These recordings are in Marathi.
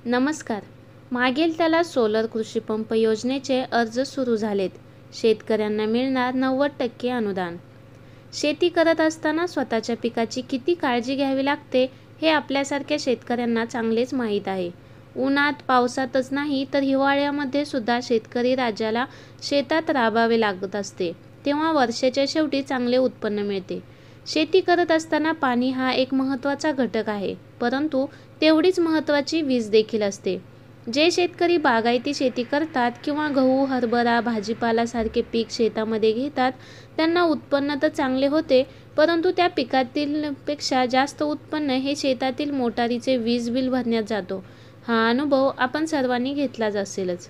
नमस्कार. मागेल त्याला सोलर कृषी पंप योजनेचे अर्ज सुरू झालेत. शेतकऱ्यांना मिळणार 90% अनुदान. शेती करत असताना स्वतःच्या पिकाची किती काळजी घ्यावी लागते हे आपल्यासारख्या शेतकऱ्यांना चांगलेच माहीत आहे. उन्हात पावसातच नाही तर हिवाळ्यामध्ये सुद्धा शेतकरी राजाला शेतात राबावे लागत असते. तेव्हा वर्षाच्या शेवटी चांगले उत्पन्न मिळते. शेती करत असताना पाणी हा एक महत्त्वाचा घटक आहे, परंतु तेवढीच महत्त्वाची वीज देखील असते. जे शेतकरी बागायती शेती करतात किंवा गहू, हरभरा, भाजीपाला सारखे पीक शेतामध्ये घेतात, त्यांना उत्पन्न तर चांगले होते, परंतु त्या पिकातील पेक्षा जास्त उत्पन्न हे शेतातील मोटारीचे वीज बिल भरण्यात जातो. हा अनुभव आपण सर्वांनी घेतलाच असेलच.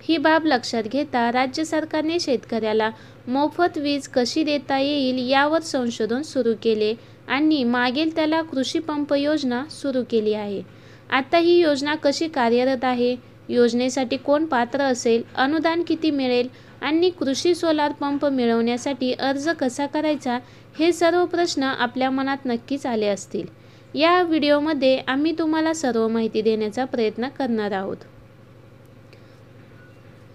ही बाब लक्षात घेता राज्य सरकारने शेतकऱ्याला मोफत वीज कशी देता येईल यावर संशोधन सुरू केले आणि मागेल त्याला कृषी पंप योजना सुरू केली आहे. आता ही योजना कशी कार्यरत आहे, योजनेसाठी कोण पात्र असेल, अनुदान किती मिळेल आणि कृषी सोलार पंप मिळवण्यासाठी अर्ज कसा करायचा, हे सर्व प्रश्न आपल्या मनात नक्कीच आले असतील. या व्हिडिओमध्ये आम्ही तुम्हाला सर्व माहिती देण्याचा प्रयत्न करणार आहोत.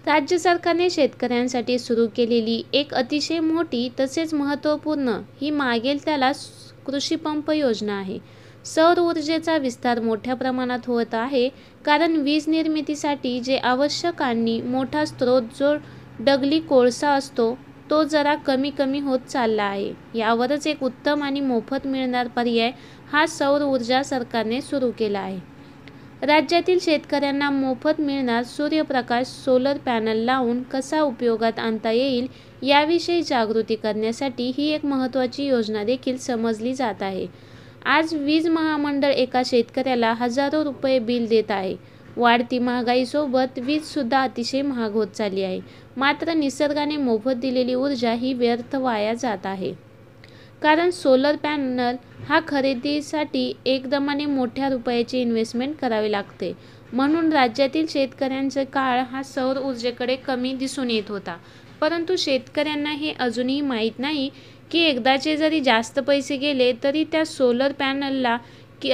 राज्य सरकारने शेतकऱ्यांसाठी सुरू केलेली एक अतिशय मोठी तसेच महत्त्वपूर्ण ही मागेल त्याला कृषी पंप योजना आहे. सौर ऊर्जेचा विस्तार मोठ्या प्रमाणात होत आहे, कारण वीज निर्मितीसाठी जे आवश्यक आणि मोठा स्रोत जो दगडी कोळसा असतो तो जरा कमी कमी होत चालला आहे. यावरच एक उत्तम आणि मोफत मिळणार पर्याय हा सौर ऊर्जा सरकारने सुरू केला आहे. राज्यातील शेतकऱ्यांना मोफत मिळणार सूर्यप्रकाश सोलर पॅनल लावून कसा उपयोगात आणता येईल याविषयी जागृती करण्यासाठी ही एक महत्त्वाची योजना देखील समजली जात आहे. आज वीज महामंडळ एका शेतकऱ्याला हजारो रुपये बिल देत आहे. वाढती महागाईसोबत वीजसुद्धा अतिशय महाग होत चालली आहे. मात्र निसर्गाने मोफत दिलेली ऊर्जा ही व्यर्थ वाया जात आहे. कारण सोलर पॅनल हा खरेदीसाठी एकदमाने मोठ्या रुपयाची इन्व्हेस्टमेंट करावी लागते. म्हणून राज्यातील शेतकऱ्यांचा काळ हा सौर ऊर्जेकडे कमी दिसून येत होता. परंतु शेतकऱ्यांना हे अजूनही माहीत नाही की एकदाचे जरी जास्त पैसे गेले तरी त्या सोलर पॅनलला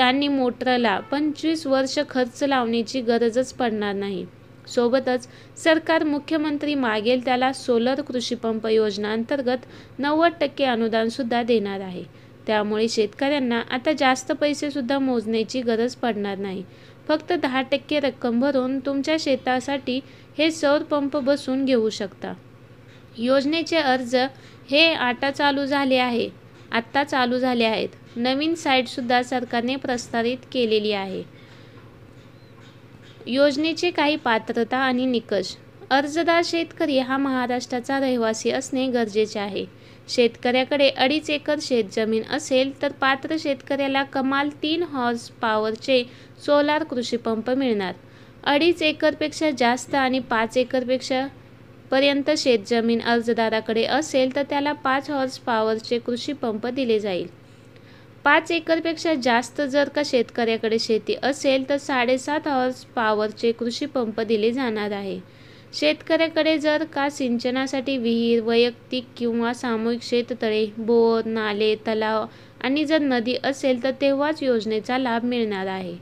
आणि मोटरला 25 वर्ष खर्च लावण्याची गरजच पडणार नाही. सोबतच सरकार मुख्यमंत्री मागेल त्याला सोलर कृषी पंप योजना अंतर्गत 90% अनुदानसुद्धा देणार आहे. त्यामुळे शेतकऱ्यांना आता जास्त पैसेसुद्धा मोजण्याची गरज पडणार नाही. फक्त 10% रक्कम भरून तुमच्या शेतासाठी हे सौर पंप बसवून घेऊ शकता. योजनेचे अर्ज हे आत्ता चालू झाले आहेत. नवीन साईटसुद्धा सरकारने प्रसारित केलेली आहे. योजनेचे काही पात्रता आणि निकष. अर्जदार शेतकरी हा महाराष्ट्राचा रहिवासी असणे गरजेचे आहे. शेतकऱ्याकडे 2.5 एकर शेतजमीन असेल तर पात्र शेतकऱ्याला कमाल 3 हॉर्स पॉवरचे सोलार कृषी पंप मिळणार. 2.5 एकरपेक्षा जास्त आणि 5 एकरपेक्षा पर्यंत शेतजमीन अर्जदाराकडे असेल तर त्याला 5 हॉर्स पॉवरचे कृषी पंप दिले जाईल. 5 एकरपेक्षा जास्त जर का शेतकऱ्याकडे शेती असेल तर 7.5 हॉर्स पॉवरचे कृषी पंप दिले जाणार आहे. शेतकऱ्याकडे जर का सिंचनासाठी विहीर, वैयक्तिक किंवा सामूहिक शेततळे, बोर, नाले, तलाव आणि जर नदी असेल तर तेव्हाच योजनेचा लाभ मिळणार आहे.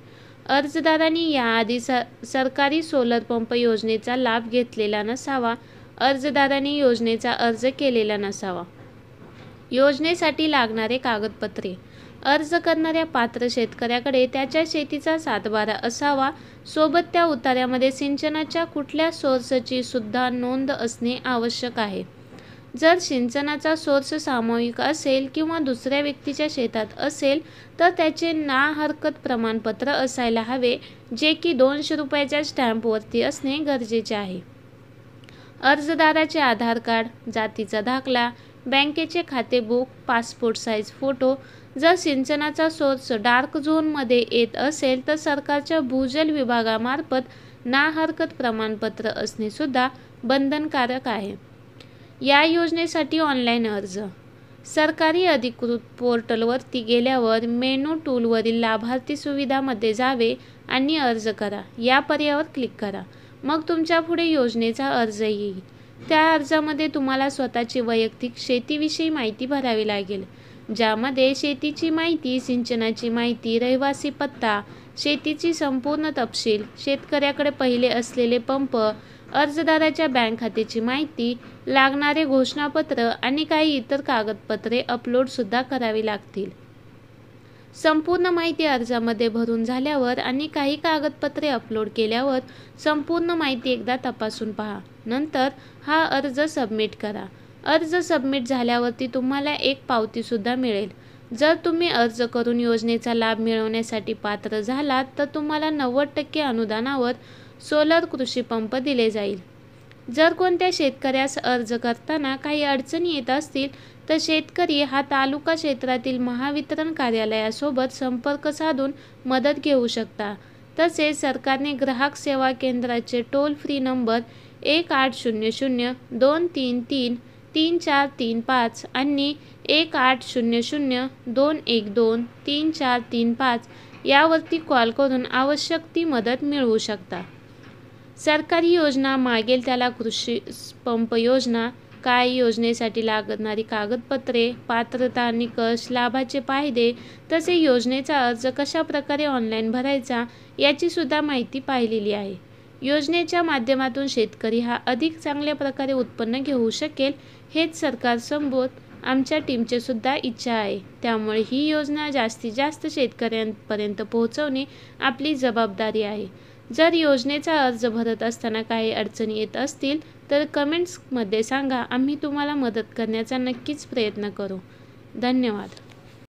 अर्जदारांनी याआधी सरकारी सोलर पंप योजनेचा लाभ घेतलेला नसावा. अर्जदारांनी योजनेचा अर्ज केलेला नसावा. योजनेसाठी लागणारे कागदपत्रे. अर्ज करणाऱ्या पात्र शेतकऱ्याकडे त्याच्या शेतीचा सातबारा असावा. सोबत त्या उतार्यामध्ये सिंचनाच्या कुठल्या सोर्सची सुद्धा नोंद असणे आवश्यक आहे. जर सिंचनाचा सोर्स सामूहिक असेल किंवा दुसऱ्या व्यक्तीच्या शेतात असेल तर त्याचे ना हरकत प्रमाणपत्र असायला हवे, जे की 200 रुपयाच्या स्टॅम्पवरती असणे गरजेचे आहे. अर्जदाराचे आधार कार्ड, जातीचा दाखला, बँकेचे खातेबुक, पासपोर्ट साईज फोटो. जर सिंचनाचा सोर्स डार्क झोनमध्ये येत असेल तर सरकारच्या भूजल विभागामार्फत ना हरकत प्रमाणपत्र असणे सुद्धा बंधनकारक आहे. या योजनेसाठी ऑनलाईन अर्ज. सरकारी अधिकृत पोर्टलवरती गेल्यावर मेनू टूलवरील लाभार्थी सुविधामध्ये जावे आणि अर्ज करा या पर्यायावर क्लिक करा. मग तुमच्या पुढे योजनेचा अर्ज येईल. त्या अर्जामध्ये तुम्हाला स्वतःची वैयक्तिक शेतीविषयी माहिती भरावी लागेल, ज्यामध्ये शेतीची माहिती, सिंचनाची माहिती, रहिवासी पत्ता, शेतीची संपूर्ण तपशील, शेतकऱ्याकडे पहिले असलेले पंप, अर्जदाराच्या बँक खात्याची माहिती, लागणारे घोषणापत्र आणि काही इतर कागदपत्रे अपलोडसुद्धा करावी लागतील. संपूर्ण माहिती अर्जामध्ये भरून झाल्यावर आणि काही कागदपत्रे अपलोड केल्यावर संपूर्ण माहिती एकदा तपासून पहा. नंतर हा अर्ज सबमिट करा. अर्ज सबमिट झाल्यावरती तुम्हाला एक पावतीसुद्धा मिळेल. जर तुम्ही अर्ज करून योजनेचा लाभ मिळवण्यासाठी पात्र झालात तर तुम्हाला 90% अनुदानावर सोलर कृषी पंप दिले जाईल. जर कोणत्या शेतकऱ्यास अर्ज करताना काही अडचणी येत असतील तर शेतकरी हा तालुका क्षेत्रातील महावितरण कार्यालयासोबत संपर्क साधून मदत घेऊ शकता. तसेच सरकारने ग्राहक सेवा केंद्राचे टोल फ्री नंबर 1800-233-3435 आणि 1800-212-3435 यावरती कॉल करून आवश्यक ती मदत मिळवू शकता. सरकारी योजना मागेल त्याला कृषी पंप योजना काय, योजनेसाठी लागणारी कागदपत्रे, पात्रता, निकष, लाभाचे फायदे, तसे योजनेचा अर्ज कशा प्रकारे ऑनलाईन भरायचा याची सुद्धा माहिती पाहिलेली आहे. योजनेच्या माध्यमातून शेतकरी हा अधिक चांगल्या प्रकारे उत्पन्न घेऊ शकेल हेच सरकारसमोर आमच्या टीमचे सुद्धा इच्छा आहे. त्यामुळे ही योजना जास्तीत जास्त शेतकऱ्यांपर्यंत पोहोचवणे आपली जबाबदारी आहे. जर योजनेचा अर्ज भरत असताना काही अडचणी येत असतील तर कमेंट्समध्ये सांगा. आम्ही तुम्हाला मदत करण्याचा नक्कीच प्रयत्न करू. धन्यवाद.